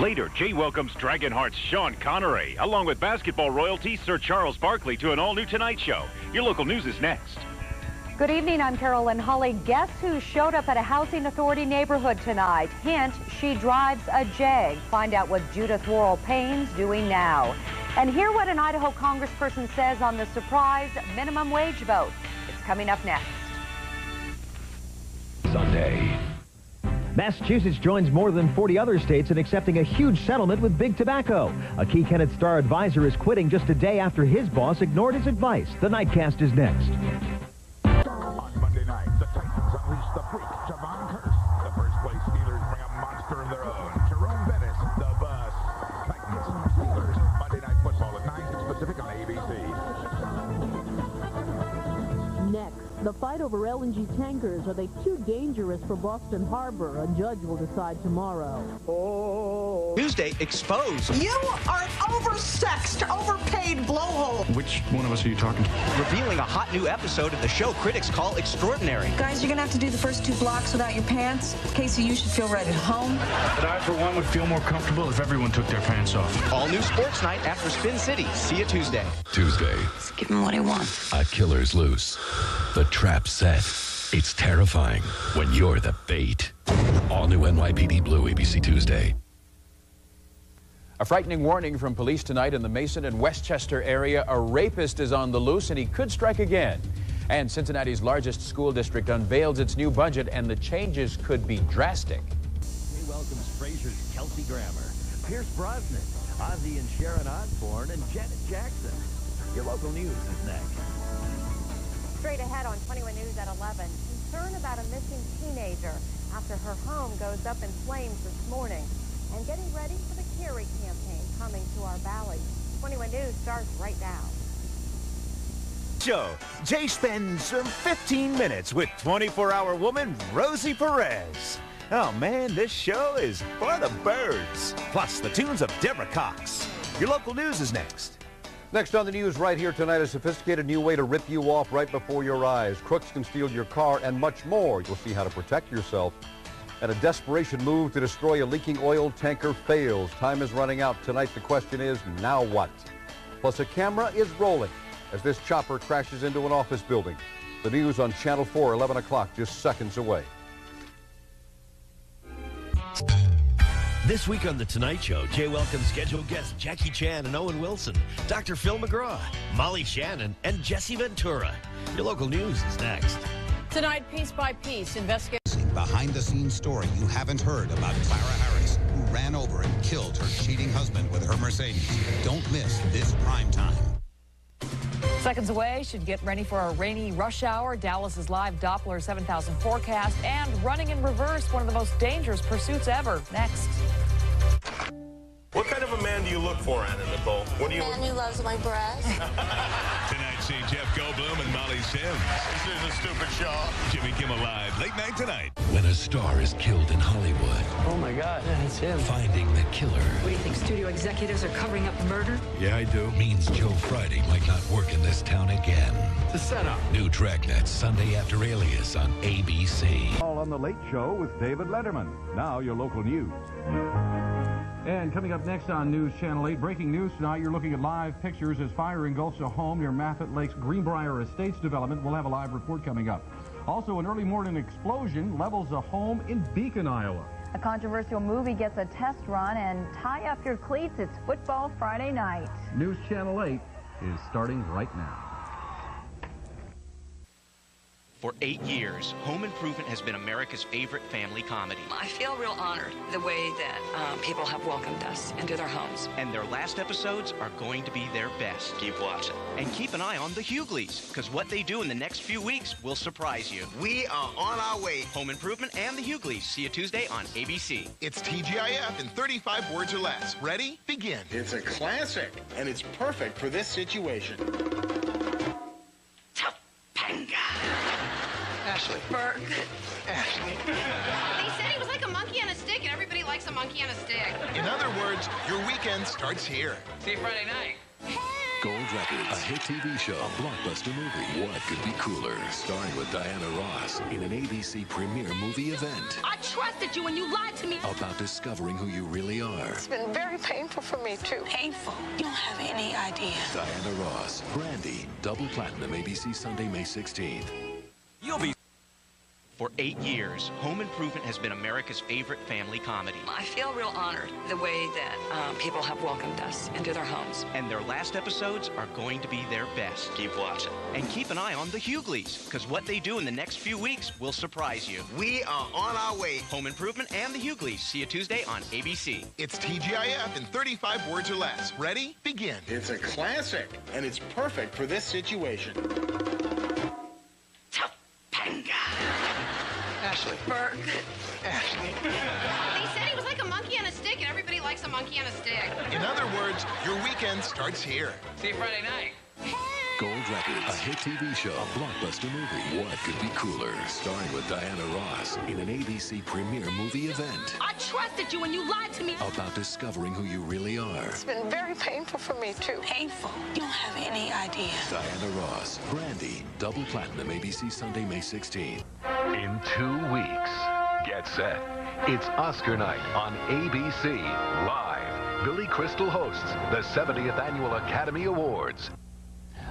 Later, Jay welcomes Dragonheart's Sean Connery, along with basketball royalty Sir Charles Barkley, to an all-new Tonight Show. Your local news is next. Good evening, I'm Carolyn Holly. Guess who showed up at a housing authority neighborhood tonight? Hint, she drives a Jag. Find out what Judith Worrell-Payne's doing now. And hear what an Idaho congressperson says on the surprise minimum wage vote. It's coming up next. Sunday. Massachusetts joins more than 40 other states in accepting a huge settlement with Big Tobacco. A key Kenneth Starr advisor is quitting just a day after his boss ignored his advice. The Nightcast is next. On Monday night, the Titans unleash the freak, Javon Curse. The first-place Steelers bring a monster of their own, Jerome Bettis, the bus. Titans, Steelers, Monday Night Football at 9 Pacific on ABC. Next, the fight over LNG tankers. Are they too dangerous for Boston Harbor? A judge will decide tomorrow. Tuesday, exposed. You are an oversexed, overpaid blowhole. Which one of us are you talking to? Revealing a hot new episode of the show critics call extraordinary. Guys, you're gonna have to do the first 2 blocks without your pants. Casey, you should feel right at home. But I, for one, would feel more comfortable if everyone took their pants off. All new sports night after Spin City. See you Tuesday. Tuesday. Let's give him what he wants. A killer's loose. The trap set. It's terrifying when you're the bait. All new NYPD Blue, ABC Tuesday. A frightening warning from police tonight in the Mason and Westchester area. A rapist is on the loose and he could strike again. And Cincinnati's largest school district unveils its new budget, and the changes could be drastic. He welcomes Frasier's Kelsey Grammer, Pierce Brosnan, Ozzy and Sharon Osbourne, and Janet Jackson. Your local news is next. Straight ahead on 21 News at 11. Concern about a missing teenager after her home goes up in flames this morning. And getting ready for the Carry campaign coming to our valley. 21 News starts right now. Show. Jay spends 15 minutes with 24-hour woman Rosie Perez. Oh man, this show is for the birds. Plus the tunes of Deborah Cox. Your local news is next. Next on the news right here tonight, a sophisticated new way to rip you off right before your eyes. Crooks can steal your car and much more. You'll see how to protect yourself. And a desperation move to destroy a leaking oil tanker fails. Time is running out. Tonight the question is, now what? Plus a camera is rolling as this chopper crashes into an office building. The news on Channel 4, 11 o'clock, just seconds away. This week on The Tonight Show, Jay welcomes scheduled guests Jackie Chan and Owen Wilson, Dr. Phil McGraw, Molly Shannon, and Jesse Ventura. Your local news is next. Tonight, piece by piece, investigating. Behind-the-scenes story you haven't heard about Clara Harris, who ran over and killed her cheating husband with her Mercedes. Don't miss this prime time. Seconds away, should get ready for a rainy rush hour. Dallas's live Doppler 7000 forecast, and running in reverse, one of the most dangerous pursuits ever. Next. What kind of a man do you look for, Anna Nicole? What do you? Man who loves my breasts. Tonight, see Jeff Goldblum and Molly Sims. This is a stupid show. Jimmy Kimmel Live, late night tonight. When a star is killed in Hollywood. Oh my God, it's him. Finding the killer. What do you think, studio executives are covering up murder? Yeah, I do. Means Joe Friday might not work in this town again. The setup. New Dragnet Sunday after Alias on ABC. All on the Late Show with David Letterman. Now your local news. And coming up next on News Channel 8, breaking news tonight, you're looking at live pictures as fire engulfs a home near Maffett Lake's Greenbrier Estates development. We'll have a live report coming up. Also, an early morning explosion levels a home in Beacon, Iowa. A controversial movie gets a test run, and tie up your cleats. It's football Friday night. News Channel 8 is starting right now. For 8 years, Home Improvement has been America's favorite family comedy. I feel real honored the way that people have welcomed us into their homes. And their last episodes are going to be their best. Keep watching. And keep an eye on the Hughleys, because what they do in the next few weeks will surprise you. We are on our way. Home Improvement and the Hughleys. See you Tuesday on ABC. It's TGIF in 35 words or less. Ready? Begin. It's a classic, and it's perfect for this situation. Topanga. Ashley. Burke. Ashley. They said he was like a monkey on a stick, and everybody likes a monkey on a stick. In other words, your weekend starts here. See you Friday night. Hey! Gold Records, a hit TV show, a blockbuster movie. What could be cooler? Starring with Diana Ross in an ABC premiere movie event. I trusted you and you lied to me. About discovering who you really are. It's been very painful for me, too. Painful? You don't have any idea. Diana Ross, Brandy, double platinum, ABC Sunday, May 16th. You'll be... For 8 years, Home Improvement has been America's favorite family comedy. I feel real honored the way that people have welcomed us into their homes. And their last episodes are going to be their best. Keep watching. And keep an eye on the Hughleys, because what they do in the next few weeks will surprise you. We are on our way. Home Improvement and the Hughleys. See you Tuesday on ABC. It's TGIF in 35 words or less. Ready? Begin. It's a classic, and it's perfect for this situation. Ashley. Burke. Ashley. They said he was like a monkey on a stick, and everybody likes a monkey on a stick. In other words, your weekend starts here. See you Friday night. Gold Records, a hit TV show, a blockbuster movie. What could be cooler? Starring with Diana Ross in an ABC premiere movie event. I trusted you and you lied to me. About discovering who you really are. It's been very painful for me, too. Painful? You don't have any idea. Diana Ross, Brandy, double platinum, ABC Sunday, May 16th. In 2 weeks, get set. It's Oscar night on ABC Live. Billy Crystal hosts the 70th Annual Academy Awards.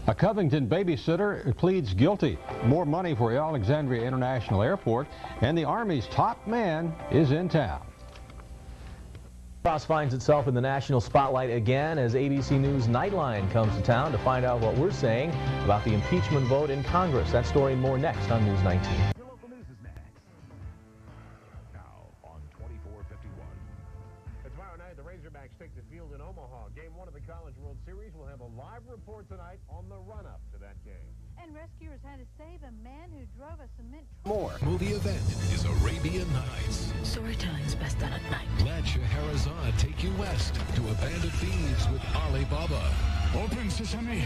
A Covington babysitter pleads guilty. More money for Alexandria International Airport, and the Army's top man is in town. Cross finds itself in the national spotlight again as ABC News Nightline comes to town to find out what we're saying about the impeachment vote in Congress. That story and more next on News 19. Your local news is next. Now on 2451. Tomorrow night, the Razorbacks take the field in Omaha. Game 1 of the College World Series will have a live report tonight on the run-up to that game. And rescuers had to save a man who drove a cement truck. More. Movie event is Arabian Nights. Storytelling's best done at night. Let Scheherazade take you west to a band of thieves with Ali Baba. Open sesame.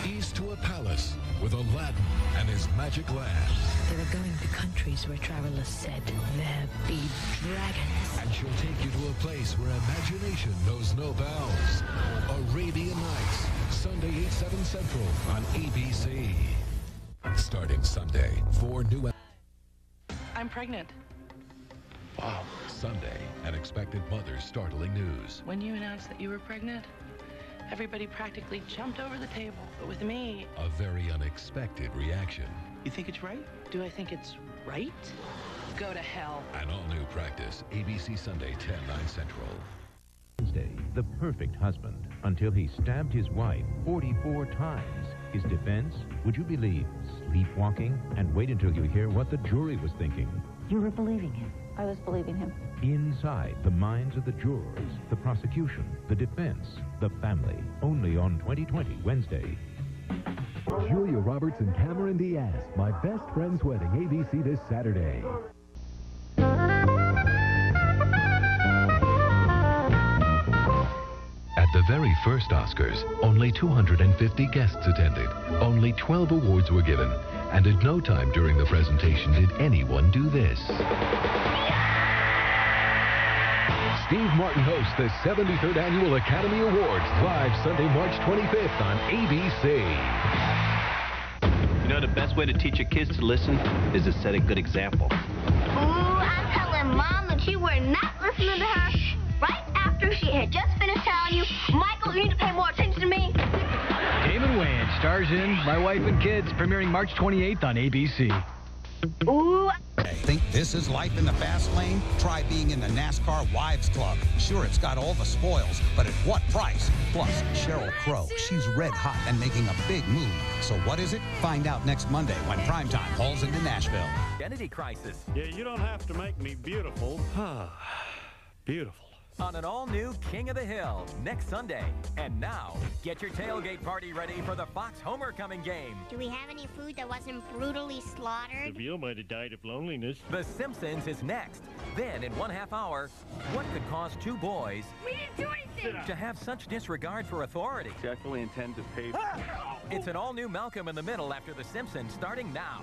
East to a palace with Aladdin and his magic lamp. They were going to countries where travelers said there be dragons. And she'll take you to a place where imagination knows no bounds. Arabian Nights, Sunday 8/7 Central on ABC. Starting Sunday, 4 new... I'm pregnant. Wow. Sunday, unexpected mother's startling news. When you announced that you were pregnant, everybody practically jumped over the table. But with me... A very unexpected reaction. You think it's right? Do I think it's right? Go to hell. An all-new practice, ABC Sunday, 10/9 Central. Wednesday, the perfect husband, until he stabbed his wife 44 times. His defense, would you believe, sleepwalking? And wait until you hear what the jury was thinking. You were believing him. I was believing him. Inside the minds of the jurors, the prosecution, the defense, the family. Only on 2020 Wednesday. Julia Roberts and Cameron Diaz, My Best Friend's Wedding, ABC this Saturday. At the very first Oscars, only 250 guests attended. Only 12 awards were given. And at no time during the presentation did anyone do this. Steve Martin hosts the 73rd Annual Academy Awards, live Sunday, March 25th on ABC. You know, the best way to teach your kids to listen is to set a good example. Ooh, I'm telling Mom that you were not listening to her right after she had just finished telling you, Michael, you need to pay more attention to me. Damon Wayans stars in My Wife and Kids, premiering March 28th on ABC. Ooh. Think this is life in the fast lane? Try being in the NASCAR Wives Club. Sure, it's got all the spoils, but at what price? Plus, Sheryl Crow, she's red hot and making a big move. So what is it? Find out next Monday when Primetime hauls into Nashville. Identity crisis. Yeah, you don't have to make me beautiful. Beautiful. On an all-new King of the Hill next Sunday. And now, get your tailgate party ready for the Fox Homecoming game. Do we have any food that wasn't brutally slaughtered? The veal might have died of loneliness. The Simpsons is next. Then, in 1/2 hour, what could cause two boys We didn't do anything! to have such disregard for authority? See, I fully intend to pay. It's an all-new Malcolm in the Middle after The Simpsons, starting now.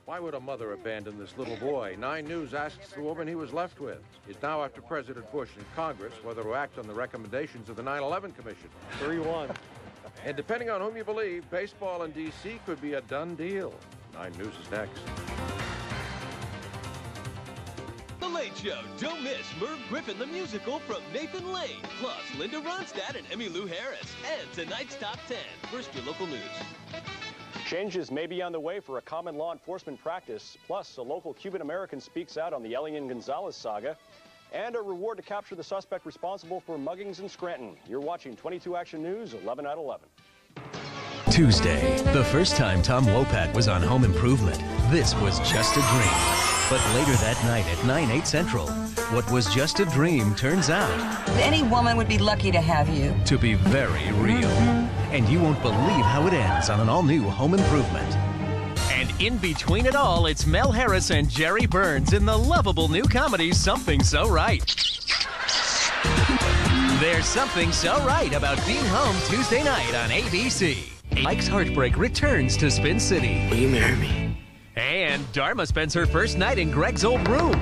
Why would a mother abandon this little boy? 9 News asks the woman he was left with. It's now up to President Bush and Congress whether to act on the recommendations of the 9/11 Commission. 3-1. And depending on whom you believe, baseball in D.C. could be a done deal. 9 News is next. The Late Show. Don't miss Merv Griffin the Musical from Nathan Lane, plus Linda Ronstadt and Emmylou Harris. And tonight's Top 10. First, your local news. Changes may be on the way for a common law enforcement practice. Plus, a local Cuban-American speaks out on the Elian Gonzalez saga. And a reward to capture the suspect responsible for muggings in Scranton. You're watching 22 Action News, 11 at 11. Tuesday, the first time Tom Wopat was on Home Improvement. This was just a dream. But later that night at 9/8 Central, what was just a dream turns out Any woman would be lucky to have you. to be very real. And you won't believe how it ends on an all-new Home Improvement. And in between it all, it's Mel Harris and Jerry Burns in the lovable new comedy Something So Right. There's something so right about being home Tuesday night on ABC. Mike's Heartbreak returns to Spin City. Will you marry me? And Dharma spends her first night in Greg's old room.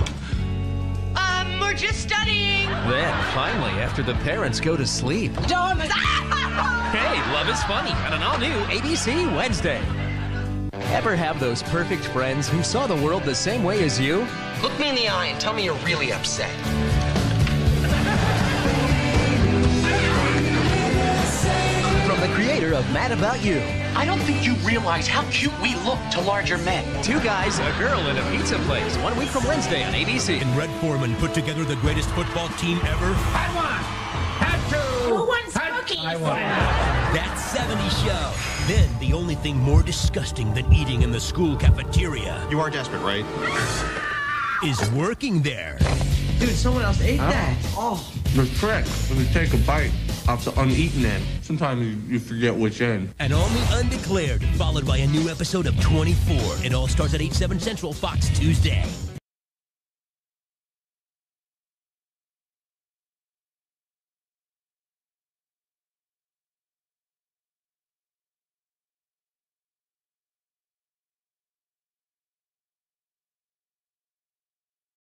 We're just studying. Then, finally, after the parents go to sleep. Dharma's. Hey, love is funny on an all-new ABC Wednesday. Ever have those perfect friends who saw the world the same way as you? Look me in the eye and tell me you're really upset. From the creator of Mad About You. I don't think you realize how cute we look to larger men. 2 guys, a girl, and a pizza place. 1 week from Wednesday on ABC. And Red Foreman put together the greatest football team ever. I won. Had to. Who won cookies? I won. That 70s show. Then the only thing more disgusting than eating in the school cafeteria. You are desperate, right? Is working there. Dude, someone else ate that. Oh. The trick, when you take a bite off the uneaten end, sometimes you forget which end. And on the Undeclared, followed by a new episode of 24. It all starts at 8/7 Central, Fox Tuesday.